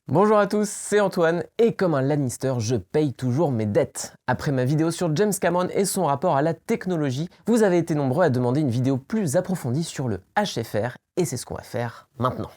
Bonjour à tous, c'est Antoine, et comme un Lannister, je paye toujours mes dettes. Après ma vidéo sur James Cameron et son rapport à la technologie, vous avez été nombreux à demander une vidéo plus approfondie sur le HFR, et c'est ce qu'on va faire maintenant.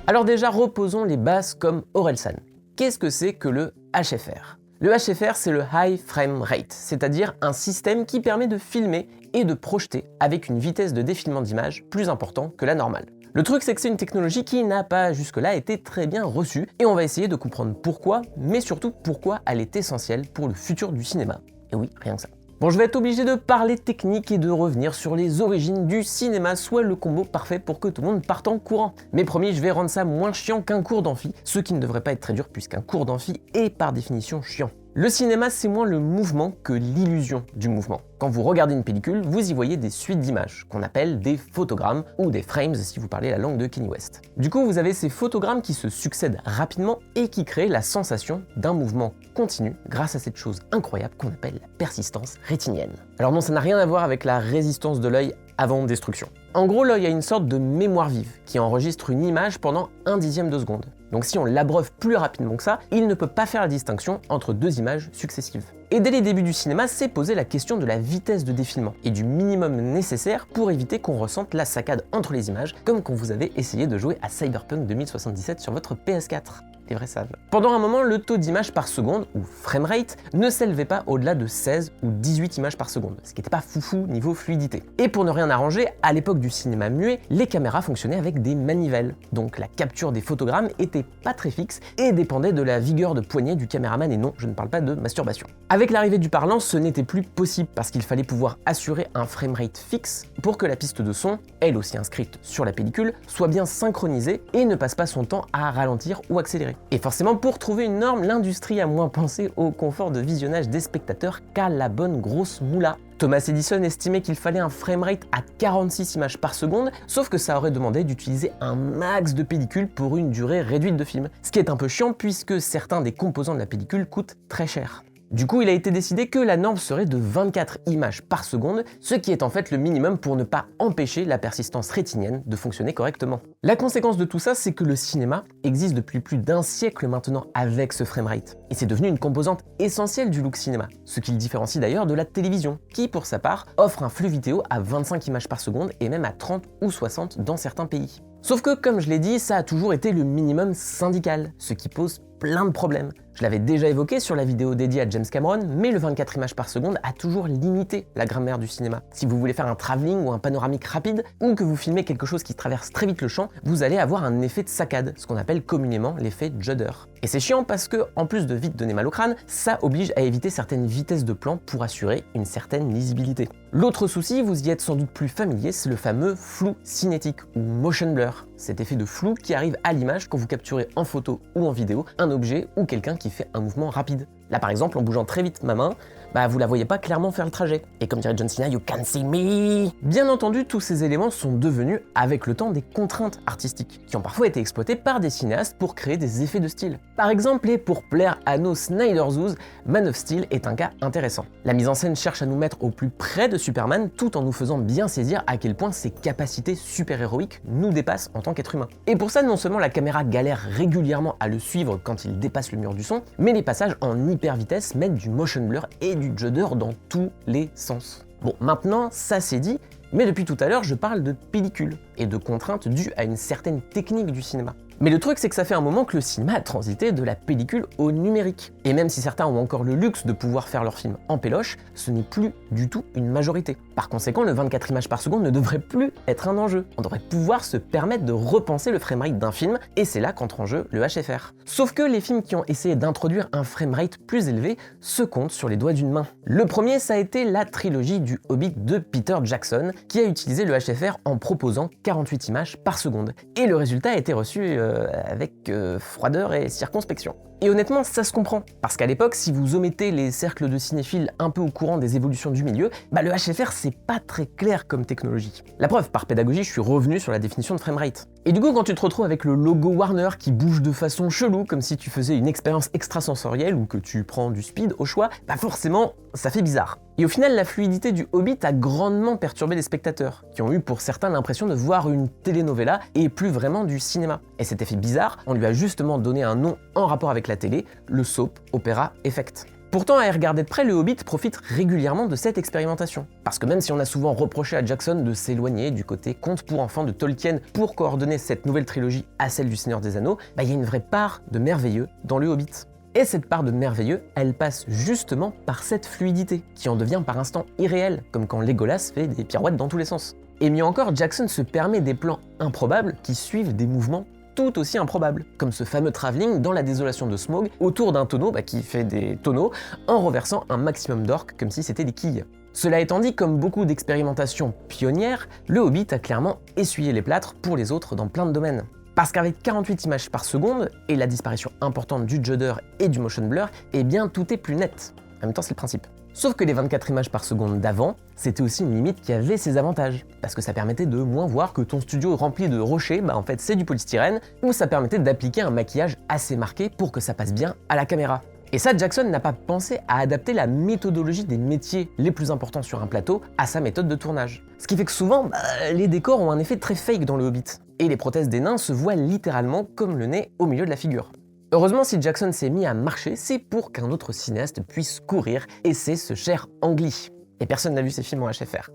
Alors déjà, reposons les bases comme Orelsan. Qu'est-ce que c'est que le HFR ? Le HFR, c'est le High Frame Rate, c'est-à-dire un système qui permet de filmer et de projeter avec une vitesse de défilement d'image plus importante que la normale. Le truc, c'est que c'est une technologie qui n'a pas jusque-là été très bien reçue, et on va essayer de comprendre pourquoi, mais surtout pourquoi elle est essentielle pour le futur du cinéma. Et oui, rien que ça. Bon, je vais être obligé de parler technique et de revenir sur les origines du cinéma, soit le combo parfait pour que tout le monde parte en courant. Mais promis, je vais rendre ça moins chiant qu'un cours d'amphi, ce qui ne devrait pas être très dur puisqu'un cours d'amphi est par définition chiant. Le cinéma, c'est moins le mouvement que l'illusion du mouvement. Quand vous regardez une pellicule, vous y voyez des suites d'images, qu'on appelle des photogrammes, ou des frames si vous parlez la langue de Kanye West. Du coup, vous avez ces photogrammes qui se succèdent rapidement et qui créent la sensation d'un mouvement continu grâce à cette chose incroyable qu'on appelle la persistance rétinienne. Alors non, ça n'a rien à voir avec la résistance de l'œil avant destruction. En gros, l'œil a une sorte de mémoire vive qui enregistre une image pendant 1/10 de seconde. Donc si on l'abreuve plus rapidement que ça, il ne peut pas faire la distinction entre deux images successives. Et dès les débuts du cinéma, s'est posé la question de la vitesse de défilement et du minimum nécessaire pour éviter qu'on ressente la saccade entre les images, comme quand vous avez essayé de jouer à Cyberpunk 2077 sur votre PS4. Les vrais savent. Pendant un moment, le taux d'images par seconde, ou framerate, ne s'élevait pas au-delà de 16 ou 18 images par seconde, ce qui n'était pas foufou niveau fluidité. Et pour ne rien arranger, à l'époque du cinéma muet, les caméras fonctionnaient avec des manivelles, donc la capture des photogrammes était pas très fixe et dépendait de la vigueur de poignet du caméraman, et non, je ne parle pas de masturbation. Avec l'arrivée du parlant, ce n'était plus possible parce qu'il fallait pouvoir assurer un framerate fixe pour que la piste de son, elle aussi inscrite sur la pellicule, soit bien synchronisée et ne passe pas son temps à ralentir ou accélérer. Et forcément, pour trouver une norme, l'industrie a moins pensé au confort de visionnage des spectateurs qu'à la bonne grosse moula. Thomas Edison estimait qu'il fallait un framerate à 46 images par seconde, sauf que ça aurait demandé d'utiliser un max de pellicule pour une durée réduite de film. Ce qui est un peu chiant puisque certains des composants de la pellicule coûtent très cher. Du coup, il a été décidé que la norme serait de 24 images par seconde, ce qui est en fait le minimum pour ne pas empêcher la persistance rétinienne de fonctionner correctement. La conséquence de tout ça, c'est que le cinéma existe depuis plus d'un siècle maintenant avec ce framerate. Et c'est devenu une composante essentielle du look cinéma, ce qui le différencie d'ailleurs de la télévision, qui pour sa part offre un flux vidéo à 25 images par seconde et même à 30 ou 60 dans certains pays. Sauf que, comme je l'ai dit, ça a toujours été le minimum syndical, ce qui pose plein de problèmes. Je l'avais déjà évoqué sur la vidéo dédiée à James Cameron, mais le 24 images par seconde a toujours limité la grammaire du cinéma. Si vous voulez faire un travelling ou un panoramique rapide, ou que vous filmez quelque chose qui traverse très vite le champ, vous allez avoir un effet de saccade, ce qu'on appelle communément l'effet Judder. Et c'est chiant parce que, en plus de vite donner mal au crâne, ça oblige à éviter certaines vitesses de plan pour assurer une certaine lisibilité. L'autre souci, vous y êtes sans doute plus familier, c'est le fameux flou cinétique ou motion blur. Cet effet de flou qui arrive à l'image quand vous capturez en photo ou en vidéo un objet ou quelqu'un qui fait un mouvement rapide. Là par exemple, en bougeant très vite ma main, vous la voyez pas clairement faire le trajet. Et comme dirait John Cena, you can see me. Bien entendu, tous ces éléments sont devenus, avec le temps, des contraintes artistiques, qui ont parfois été exploitées par des cinéastes pour créer des effets de style. Par exemple, et pour plaire à nos Snyder Zoos, Man of Steel est un cas intéressant. La mise en scène cherche à nous mettre au plus près de Superman, tout en nous faisant bien saisir à quel point ses capacités super-héroïques nous dépassent en tant qu'être humain. Et pour ça, non seulement la caméra galère régulièrement à le suivre quand il dépasse le mur du son, mais les passages en hyper vitesse mettent du motion blur et du judder dans tous les sens. Bon, maintenant, ça c'est dit, mais depuis tout à l'heure, je parle de pellicule et de contraintes dues à une certaine technique du cinéma. Mais le truc, c'est que ça fait un moment que le cinéma a transité de la pellicule au numérique. Et même si certains ont encore le luxe de pouvoir faire leurs films en péloche, ce n'est plus du tout une majorité. Par conséquent, le 24 images par seconde ne devrait plus être un enjeu. On devrait pouvoir se permettre de repenser le framerate d'un film, et c'est là qu'entre en jeu le HFR. Sauf que les films qui ont essayé d'introduire un framerate plus élevé se comptent sur les doigts d'une main. Le premier, ça a été la trilogie du Hobbit de Peter Jackson, qui a utilisé le HFR en proposant 48 images par seconde. Et le résultat a été reçu avec froideur et circonspection. Et honnêtement, ça se comprend. Parce qu'à l'époque, si vous omettez les cercles de cinéphiles un peu au courant des évolutions du milieu, le HFR c'est pas très clair comme technologie. La preuve, par pédagogie, je suis revenu sur la définition de framerate. Et du coup, quand tu te retrouves avec le logo Warner qui bouge de façon chelou, comme si tu faisais une expérience extrasensorielle ou que tu prends du speed au choix, forcément, ça fait bizarre. Et au final, la fluidité du Hobbit a grandement perturbé les spectateurs, qui ont eu pour certains l'impression de voir une telenovela et plus vraiment du cinéma. Et cet effet bizarre, on lui a justement donné un nom en rapport avec la télé, le soap opera effect. Pourtant, à y regarder de près, le Hobbit profite régulièrement de cette expérimentation. Parce que même si on a souvent reproché à Jackson de s'éloigner du côté conte pour enfants de Tolkien pour coordonner cette nouvelle trilogie à celle du Seigneur des Anneaux, il y a une vraie part de merveilleux dans le Hobbit. Et cette part de merveilleux, elle passe justement par cette fluidité, qui en devient par instants irréelle, comme quand Legolas fait des pirouettes dans tous les sens. Et mieux encore, Jackson se permet des plans improbables qui suivent des mouvements tout aussi improbables, comme ce fameux travelling dans la désolation de Smaug autour d'un tonneau qui fait des tonneaux en renversant un maximum d'orques comme si c'était des quilles. Cela étant dit, comme beaucoup d'expérimentations pionnières, le Hobbit a clairement essuyé les plâtres pour les autres dans plein de domaines. Parce qu'avec 48 images par seconde et la disparition importante du judder et du motion blur, eh bien tout est plus net. En même temps, c'est le principe. Sauf que les 24 images par seconde d'avant, c'était aussi une limite qui avait ses avantages, parce que ça permettait de moins voir que ton studio rempli de rochers, en fait c'est du polystyrène, ou ça permettait d'appliquer un maquillage assez marqué pour que ça passe bien à la caméra. Et ça, Jackson n'a pas pensé à adapter la méthodologie des métiers les plus importants sur un plateau à sa méthode de tournage. Ce qui fait que souvent, les décors ont un effet très fake dans le Hobbit, et les prothèses des nains se voient littéralement comme le nez au milieu de la figure. Heureusement, si Jackson s'est mis à marcher, c'est pour qu'un autre cinéaste puisse courir, et c'est ce cher Ang Lee. Et personne n'a vu ses films en HFR.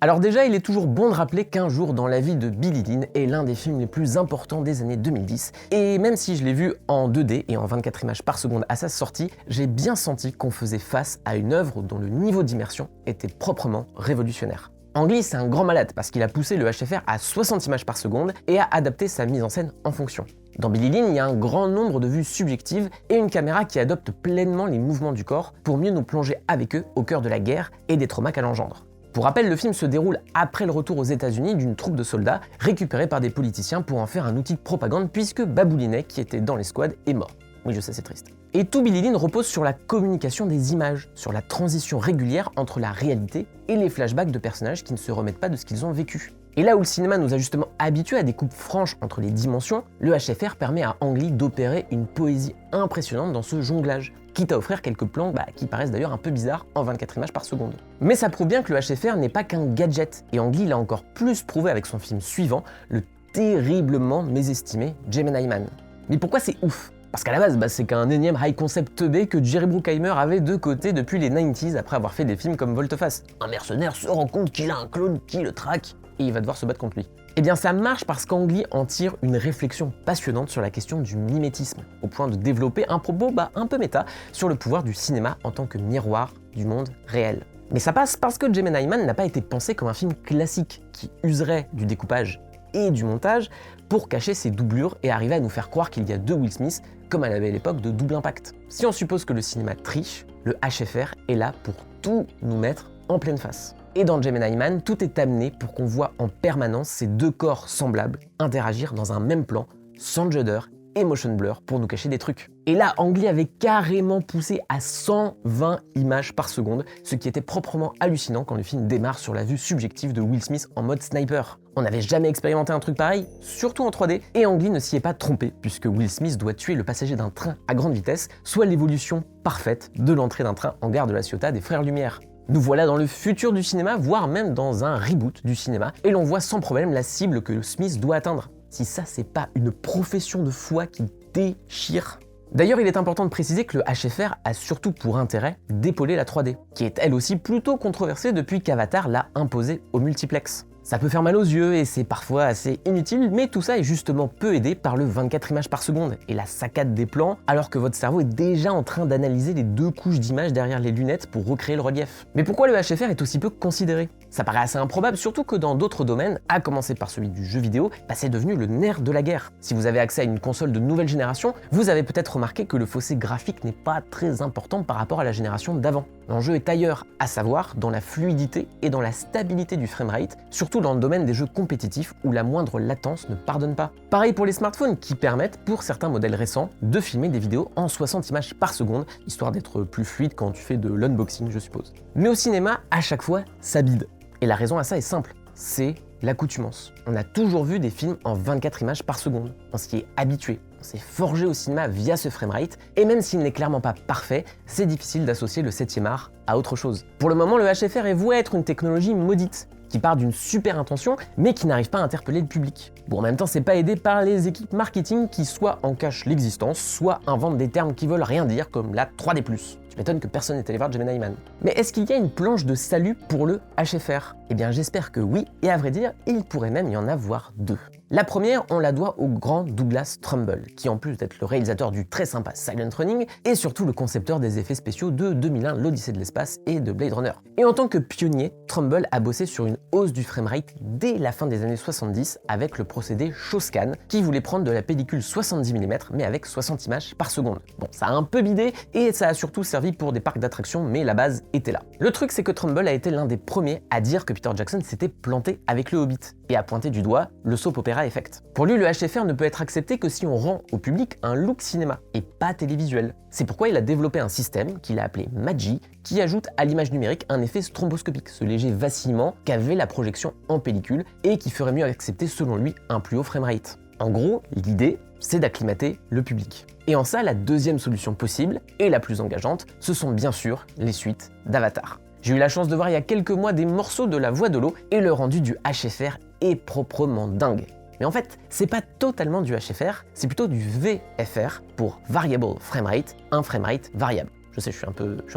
Alors déjà, il est toujours bon de rappeler qu'Un jour dans la vie de Billy Lynn est l'un des films les plus importants des années 2010, et même si je l'ai vu en 2D et en 24 images par seconde à sa sortie, j'ai bien senti qu'on faisait face à une œuvre dont le niveau d'immersion était proprement révolutionnaire. Ang Lee, c'est un grand malade parce qu'il a poussé le HFR à 60 images par seconde et a adapté sa mise en scène en fonction. Dans Billy Lynn, il y a un grand nombre de vues subjectives et une caméra qui adopte pleinement les mouvements du corps pour mieux nous plonger avec eux au cœur de la guerre et des traumas qu'elle engendre. Pour rappel, le film se déroule après le retour aux États-Unis d'une troupe de soldats récupérés par des politiciens pour en faire un outil de propagande puisque Baboulinet, qui était dans l'escouade, est mort. Oui, je sais, c'est triste. Et tout Billy Lynn repose sur la communication des images, sur la transition régulière entre la réalité et les flashbacks de personnages qui ne se remettent pas de ce qu'ils ont vécu. Et là où le cinéma nous a justement habitués à des coupes franches entre les dimensions, le HFR permet à Ang Lee d'opérer une poésie impressionnante dans ce jonglage, quitte à offrir quelques plans qui paraissent d'ailleurs un peu bizarres en 24 images par seconde. Mais ça prouve bien que le HFR n'est pas qu'un gadget, et Ang Lee l'a encore plus prouvé avec son film suivant, le terriblement mésestimé Gemini Man. Mais pourquoi c'est ouf ? Parce qu'à la base, c'est qu'un énième high concept teubé que Jerry Bruckheimer avait de côté depuis les 90s après avoir fait des films comme Volte-Face. Un mercenaire se rend compte qu'il a un clone qui le traque et il va devoir se battre contre lui. Eh bien ça marche parce qu'Ang Lee en tire une réflexion passionnante sur la question du mimétisme, au point de développer un propos un peu méta sur le pouvoir du cinéma en tant que miroir du monde réel. Mais ça passe parce que Gemini Man n'a pas été pensé comme un film classique qui userait du découpage et du montage pour cacher ses doublures et arriver à nous faire croire qu'il y a deux Will Smith comme à la belle époque de Double Impact. Si on suppose que le cinéma triche, le HFR est là pour tout nous mettre en pleine face. Et dans Gemini Man, tout est amené pour qu'on voit en permanence ces deux corps semblables interagir dans un même plan, sans judder et motion blur pour nous cacher des trucs. Et là, Ang Lee avait carrément poussé à 120 images par seconde, ce qui était proprement hallucinant quand le film démarre sur la vue subjective de Will Smith en mode sniper. On n'avait jamais expérimenté un truc pareil, surtout en 3D, et Ang Lee ne s'y est pas trompé, puisque Will Smith doit tuer le passager d'un train à grande vitesse, soit l'évolution parfaite de l'entrée d'un train en gare de la Ciotat des Frères Lumière. Nous voilà dans le futur du cinéma, voire même dans un reboot du cinéma, et l'on voit sans problème la cible que Smith doit atteindre. Si ça, c'est pas une profession de foi qui déchire. D'ailleurs, il est important de préciser que le HFR a surtout pour intérêt d'épauler la 3D, qui est elle aussi plutôt controversée depuis qu'Avatar l'a imposée au multiplex. Ça peut faire mal aux yeux et c'est parfois assez inutile, mais tout ça est justement peu aidé par le 24 images par seconde et la saccade des plans, alors que votre cerveau est déjà en train d'analyser les deux couches d'images derrière les lunettes pour recréer le relief. Mais pourquoi le HFR est aussi peu considéré ? Ça paraît assez improbable, surtout que dans d'autres domaines, à commencer par celui du jeu vidéo, c'est devenu le nerf de la guerre. Si vous avez accès à une console de nouvelle génération, vous avez peut-être remarqué que le fossé graphique n'est pas très important par rapport à la génération d'avant. L'enjeu est ailleurs, à savoir dans la fluidité et dans la stabilité du framerate, surtout dans le domaine des jeux compétitifs où la moindre latence ne pardonne pas. Pareil pour les smartphones qui permettent, pour certains modèles récents, de filmer des vidéos en 60 images par seconde, histoire d'être plus fluide quand tu fais de l'unboxing, je suppose. Mais au cinéma, à chaque fois, ça bide. Et la raison à ça est simple, c'est l'accoutumance. On a toujours vu des films en 24 images par seconde, on s'y est habitué. On s'est forgé au cinéma via ce framerate, et même s'il n'est clairement pas parfait, c'est difficile d'associer le 7e art à autre chose. Pour le moment, le HFR est voué à être une technologie maudite, qui part d'une super intention, mais qui n'arrive pas à interpeller le public. Bon, en même temps, c'est pas aidé par les équipes marketing qui soit en cachent l'existence, soit inventent des termes qui veulent rien dire, comme la 3D+. Tu m'étonnes que personne n'ait allé voir Gemini Man. Mais est-ce qu'il y a une planche de salut pour le HFR? Eh bien, j'espère que oui, et à vrai dire, il pourrait même y en avoir deux. La première, on la doit au grand Douglas Trumbull, qui en plus d'être le réalisateur du très sympa Silent Running, est surtout le concepteur des effets spéciaux de 2001, l'Odyssée de l'espace et de Blade Runner. Et en tant que pionnier, Trumbull a bossé sur une hausse du framerate dès la fin des années 70 avec le procédé ShawScan, qui voulait prendre de la pellicule 70 mm mais avec 60 images par seconde. Bon, ça a un peu bidé et ça a surtout servi pour des parcs d'attractions, mais la base était là. Le truc, c'est que Trumbull a été l'un des premiers à dire que Peter Jackson s'était planté avec le Hobbit et à pointer du doigt le soap opera effect. Pour lui, le HFR ne peut être accepté que si on rend au public un look cinéma et pas télévisuel. C'est pourquoi il a développé un système qu'il a appelé Magi, qui ajoute à l'image numérique un effet stromboscopique, ce léger vacillement qu'avait la projection en pellicule et qui ferait mieux accepter selon lui un plus haut framerate. En gros, l'idée, c'est d'acclimater le public. Et en ça, la deuxième solution possible, et la plus engageante, ce sont bien sûr les suites d'Avatar. J'ai eu la chance de voir il y a quelques mois des morceaux de La Voix de l'eau, et le rendu du HFR est proprement dingue. Mais en fait, c'est pas totalement du HFR, c'est plutôt du VFR pour Variable Framerate, un framerate variable. Je sais, je suis un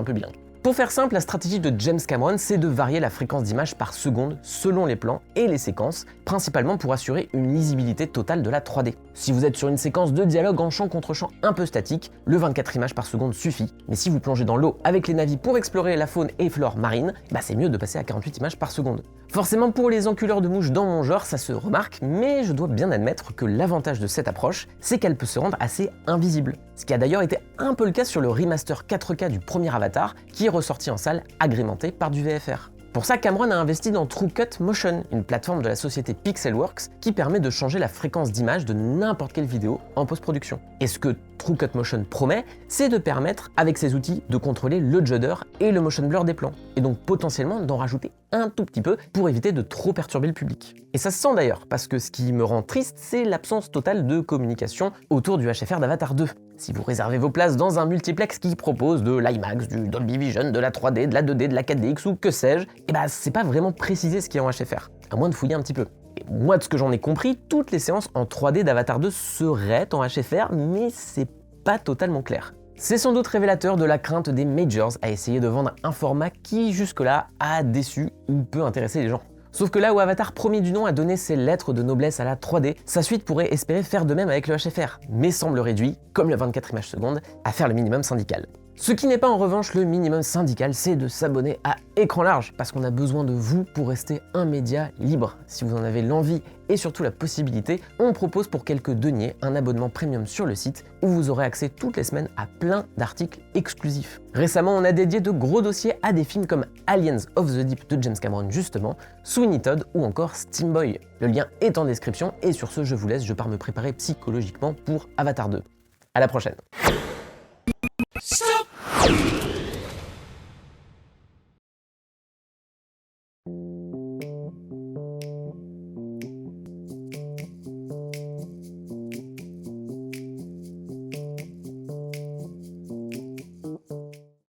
peu bilingue. Pour faire simple, la stratégie de James Cameron, c'est de varier la fréquence d'image par seconde selon les plans et les séquences, principalement pour assurer une lisibilité totale de la 3D. Si vous êtes sur une séquence de dialogue en champ contre champ un peu statique, le 24 images par seconde suffit. Mais si vous plongez dans l'eau avec les navis pour explorer la faune et flore marine, c'est mieux de passer à 48 images par seconde. Forcément, pour les enculeurs de mouches dans mon genre, ça se remarque, mais je dois bien admettre que l'avantage de cette approche, c'est qu'elle peut se rendre assez invisible. Ce qui a d'ailleurs été un peu le cas sur le remaster 4K du premier Avatar, qui est ressorti en salle agrémenté par du VFR. Pour ça, Cameron a investi dans TrueCut Motion, une plateforme de la société Pixelworks qui permet de changer la fréquence d'image de n'importe quelle vidéo en post-production. Et ce que TrueCut Motion promet, c'est de permettre, avec ces outils, de contrôler le judder et le motion blur des plans, et donc potentiellement d'en rajouter un tout petit peu pour éviter de trop perturber le public. Et ça se sent d'ailleurs, parce que ce qui me rend triste, c'est l'absence totale de communication autour du HFR d'Avatar 2. Si vous réservez vos places dans un multiplex qui propose de l'IMAX, du Dolby Vision, de la 3D, de la 2D, de la 4DX ou que sais-je, c'est pas vraiment précisé ce qu'il y a en HFR, à moins de fouiller un petit peu. Et moi, de ce que j'en ai compris, toutes les séances en 3D d'Avatar 2 seraient en HFR, mais c'est pas totalement clair. C'est sans doute révélateur de la crainte des majors à essayer de vendre un format qui, jusque-là, a déçu ou peut intéresser les gens. Sauf que là où Avatar premier du nom a donné ses lettres de noblesse à la 3D, sa suite pourrait espérer faire de même avec le HFR, mais semble réduit, comme le 24 images secondes, à faire le minimum syndical. Ce qui n'est pas en revanche le minimum syndical, c'est de s'abonner à Écran Large, parce qu'on a besoin de vous pour rester un média libre. Si vous en avez l'envie et surtout la possibilité, on propose pour quelques deniers un abonnement premium sur le site où vous aurez accès toutes les semaines à plein d'articles exclusifs. Récemment, on a dédié de gros dossiers à des films comme Aliens of the Deep de James Cameron justement, Sweeney Todd ou encore Steam Boy. Le lien est en description et sur ce, je vous laisse, je pars me préparer psychologiquement pour Avatar 2. À la prochaine. Stop!